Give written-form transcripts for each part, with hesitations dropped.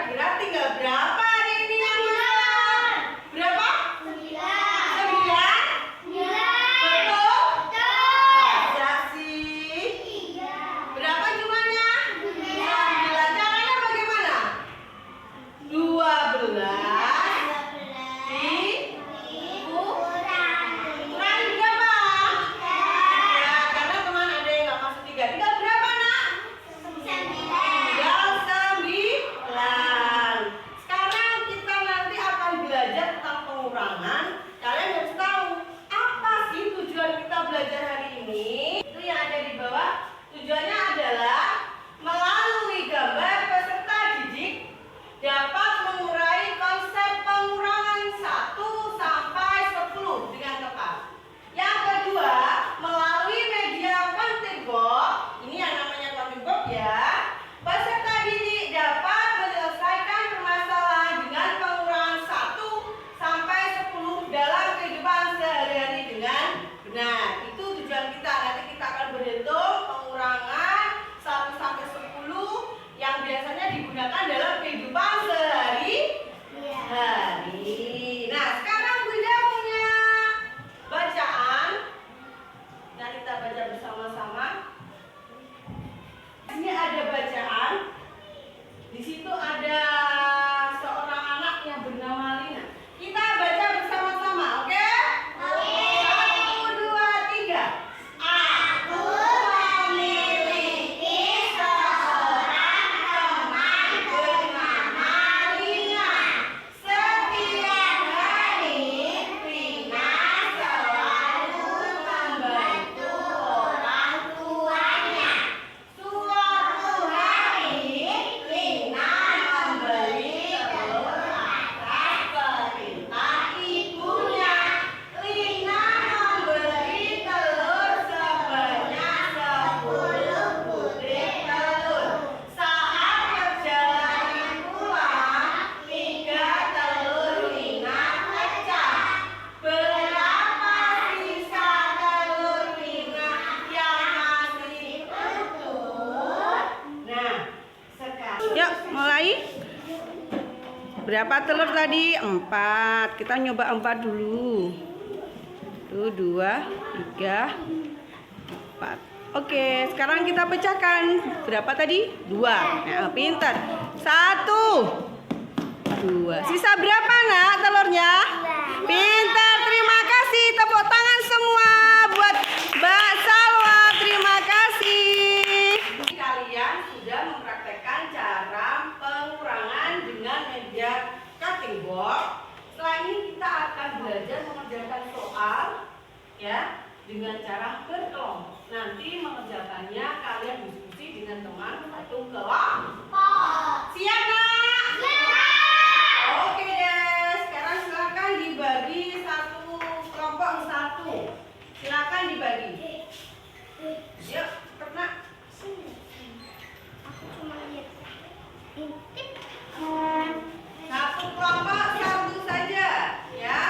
kira-kira tinggal berapa hari ini yang makan? Berapa? 9. 9? Betul? Masa sih? Berapa jumlahnya? 9. Caranya bagaimana? 12 kurangi berapa? Ya, karena teman ada yang nggak masuk 3. Tinggal berapa, nak? 9. Sekarang kita nanti akan belajar tentang pengurangan. Kalian harus tahu apa sih tujuan kita belajar hari ini. Itu yang ada di bawah. Tujuannya adalah melalui gambar peserta didik dapat mengurai konsep pengurangan 1 sampai 10 dengan tepat. Yang kedua, melalui media counting box, ini yang namanya counting box ya, peserta didik dapat menyelesaikan permasalahan dengan pengurangan 1 sampai 10 dalam kehidupan sehari-hari dengan benar. Itu tujuan kita. Nanti kita akan berhitung pengurangan 1 sampai 10 yang biasanya digunakan dalam kehidupan sehari-hari. Nah, sekarang Bunda punya bacaan. Nah, kita baca bersama-sama. Ini ada bacaan. Di situ ada seorang anak yang bernama Lina. Kita baca bersama-sama, oke? 1, 2, 3. Aku memiliki seorang teman bernama Lina. Setiap hari Lina selalu membantu orang tuanya. Suatu hari Lina membeli telur atas perintah ibunya. Lina membeli telur sebanyak 10 butir telur. Saat perjalanan pulang, 3 telur Lina pecah. Berapa sisa telur Lina yang masih utuh? Nah, sekarang yuk mulai. Berapa telur tadi? 4. Kita nyoba 4 dulu. Tuh 2, 3, 4. Oke, sekarang kita pecahkan. Berapa tadi? 2. Nah, pintar. 1, 2. Sisa berapa, nak, telurnya? Pintar. Terima kasih. Tepuk tangan semua buat Mbak Salwa. Terima kasih. Kalian sudah mempraktekkan cara pengurangan dengan media cutting board. Setelah ini kita akan belajar mengerjakan soal ya dengan cara berkelompok. Nanti mengerjakannya kalian diskusi dengan teman satu kelompok. Siap, nak? Oke deh. Sekarang silakan dibagi satu kelompok satu. Silakan dibagi. Yuk, pernah? Satu kelompok satu saja, ya.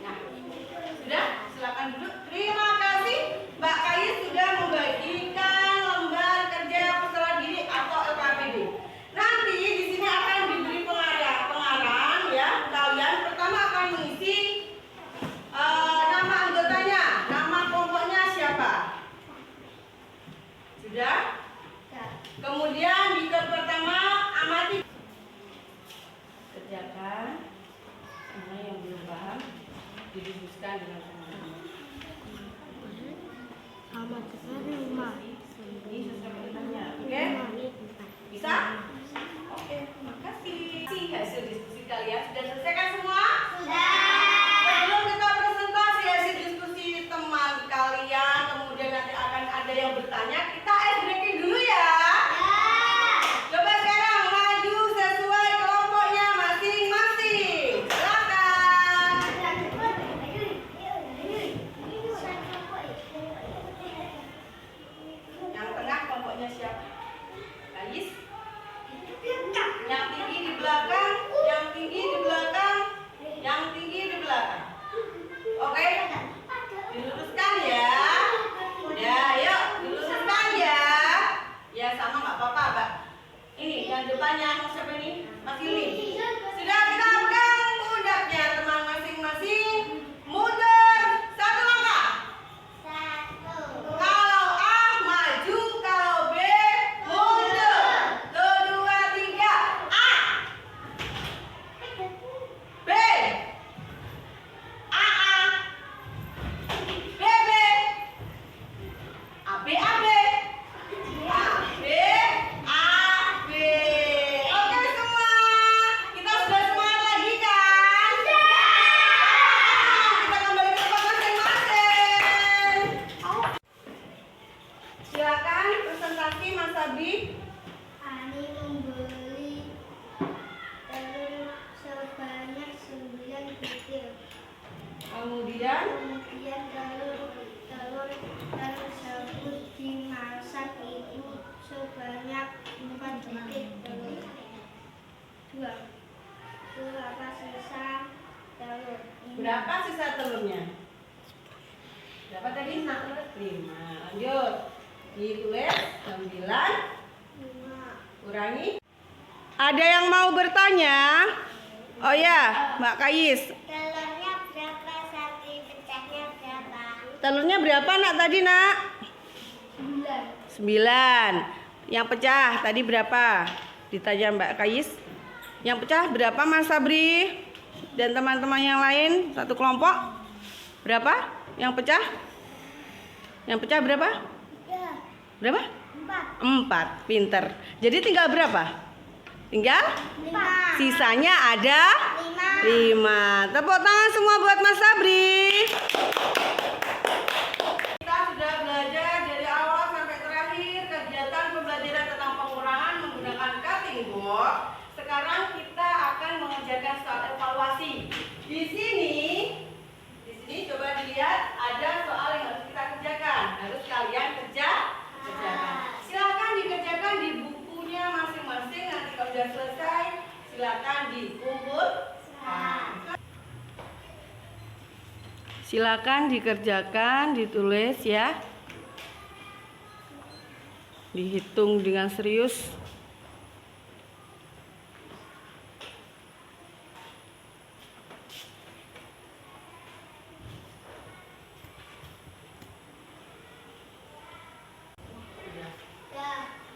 Nah, sudah, silakan duduk. Terima kasih, Mbak Kais sudah membagikan lembar kerja peserta didik atau LKPD. Nanti di sini akan diberi pengarang ya. Kalian pertama akan mengisi nama anggotanya, nama kelompoknya siapa? Sudah? Kemudian di pertama amati. Kerjakan. Semua yang belum paham didiskusikan dengan teman-teman. Amati 5. Ini sesuai perintahnya, oke? Bisa? Oke, terima kasih. Hasil diskusi kalian sudah selesaikan semua? Sebelum kita presentasi hasil diskusi teman kalian, kemudian nanti akan ada yang bertanya, kita ice breaking dulu ya. Coba sekarang maju sesuai kelompoknya masing-masing. Silakan. Yang tengah kelompoknya siapa? Kais? Yang tinggi di belakang, yang tinggi di belakang, yang tinggi di belakang. Oke? Diluruskan ya. Berapa sisa telurnya? Berapa tadi? 5. Lanjut. Ditulis 9 kurangi. Ada yang mau bertanya? Oh ya, Mbak Kais. Telurnya berapa? Satu pecahnya berapa? Telurnya berapa nak tadi nak? 9. Yang pecah tadi berapa? Ditanya Mbak Kais. Yang pecah berapa Mas Sabri? Dan teman-teman yang lain satu kelompok? Berapa? Yang pecah? Yang pecah berapa? 3. Berapa? 4. 4. Pinter. Jadi tinggal berapa? Tinggal? 5. Sisanya ada 5. 5. Tepuk tangan semua buat Mas Sabri. Kita sudah belajar dari awal sampai terakhir kegiatan pembelajaran tentang pengurangan menggunakan cutting board. Sekarang kita akan mengerjakan soal evaluasi. Di sini coba dilihat ada soal yang harus kita kerjakan. Harus kalian kerjakan. Silakan dikerjakan di bukunya masing-masing. Nanti kalau sudah selesai, silakan dikumpulkan. Silakan dikerjakan, ditulis ya. Dihitung dengan serius.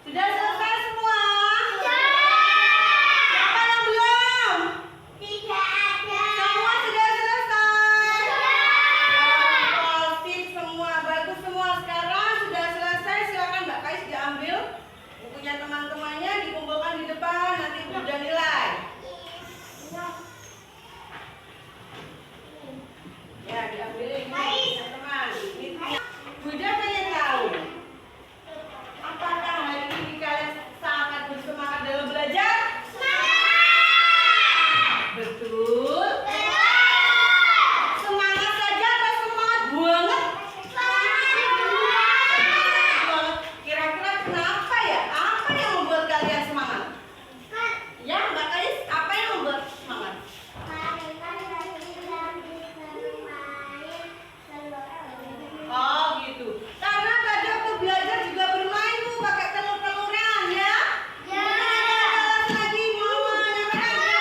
Sudah selesai semua? Siapa yang belum? Tidak ada. Semua sudah selesai? Oh, sip semua, bagus semua. Sekarang sudah selesai, silakan Mbak Kais diambil bukunya teman-temannya, dikumpulkan di depan, nanti Ibu udah nilai. Ya, diambilin teman-teman. Bunda pengen tahu, apakah hari ini kalian sangat bersemangat dalam belajar? Betul. Semangat saja atau semangat banget? Kira-kira kenapa ya? Apa yang membuat kalian semangat? Ya, Mbak Kais, apa yang membuat semangat? Oh gitu. Karena tadi waktu belajar juga bermain tuh pakai telur-teluran ya. Mungkin ada lagi mama yang ada.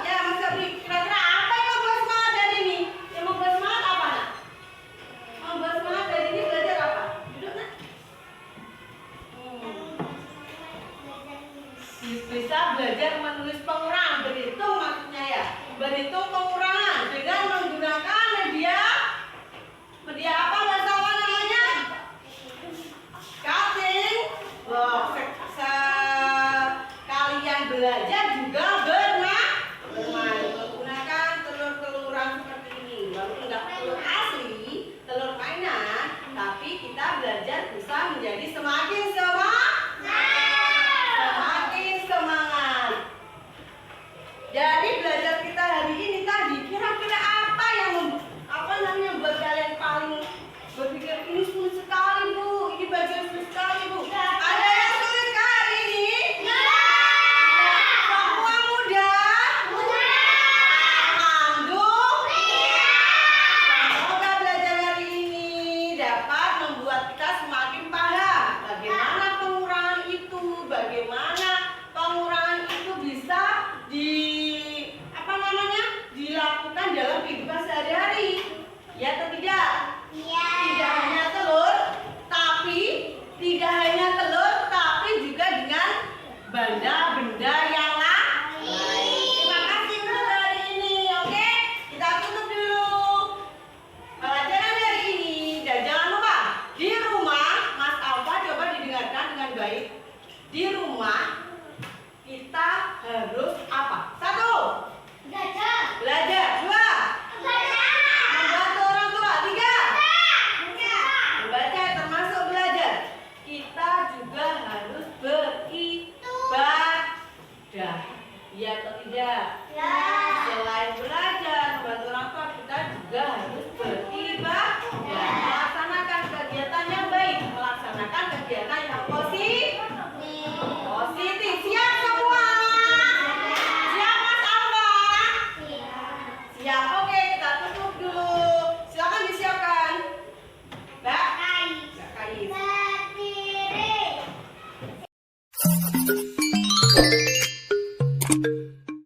Ya Mas Sabri, kira-kira apa yang membuat semangat dari ini? Yang membuat semangat apa nak? Membuat semangat dari ini belajar apa? Duduk nak. Bisa belajar menulis pengurangan, berhitung maksudnya ya. Berhitung pengurangan dengan menggunakan media apa bahasa apa namanya? Cutting box. Kalian belajar juga bermain menggunakan telur-teluran seperti ini. Walaupun enggak telur asli, telur mainan, tapi kita belajar bisa menjadi semakin semangat. Jadi belajar kita hari ini tadi, kira-kira apa yang buat kalian paling berpikir ini sulit sekali Bu, ini bagian sulit sekali Bu. Ada yang sulit kali ini? Semua mudah? Alhamdulillah. Semoga belajar hari ini dapat membuat kita semakin